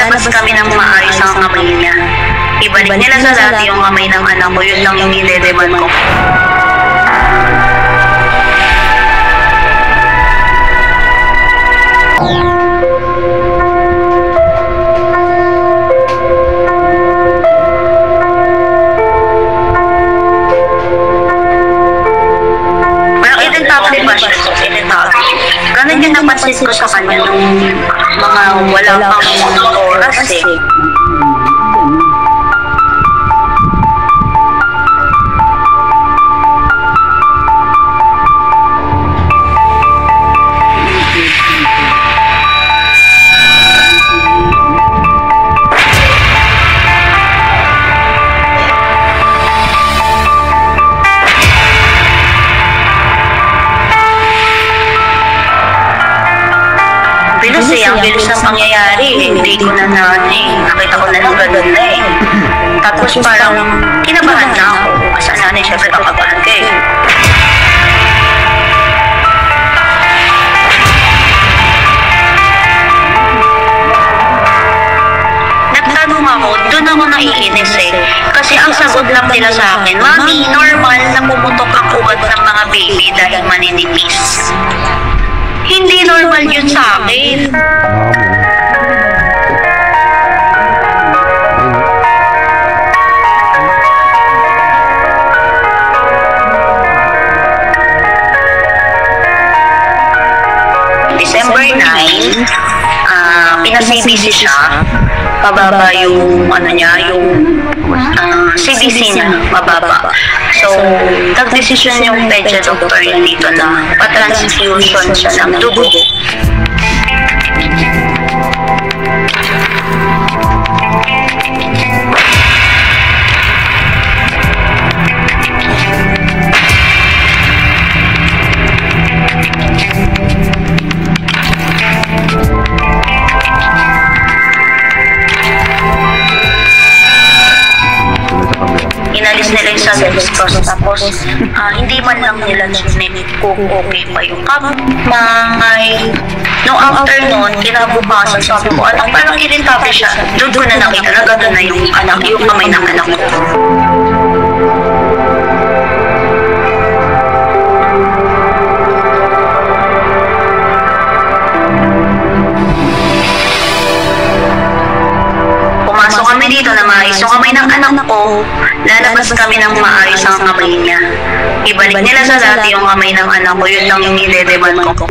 lalabas kami ng maayos ang kamay niya. Ibalik nila sa dati yung kamay ng anak ko, yun lang yung nidedeman ko. Ganun yung napansin ko sa kanya nung mga wala pang oras eh. Kasi ang bilis ng pangyayari, hindi ko na nakita ko na lang gano'n na eh. Tapos parang kinabahan na ako. Kasi nanay, syempre kakabahan ka eh. Nagtanong ako, doon ako naiinis eh. Kasi ang sagot lang nila sa akin, Mami, normal na pumutok ang ugat ng mga baby dahil maninipis. Hindi normal yun sa akin. December 9, pina-CBC siya. Pababa yung yung CBC niya, mababa. So, nag-decision yung pedya doctor dito na pa-transfusion siya ng dugo. Inalis nila yung sa gastos, tapos hindi man lang nila chinek kung okay pa yung kamay. No, after nun, kinabukasan, sabi ko, anak, parang irritable siya. Doon ko na nakita na gano'n na yung kamay ng anak ko. Pumasok kami dito na maayos yung kamay ng anak ko, lalabas kami ng maayos ang kamay niya. Ibalik nila sa dati yung kamay ng anak ko, yun lang yung nidedeman ko.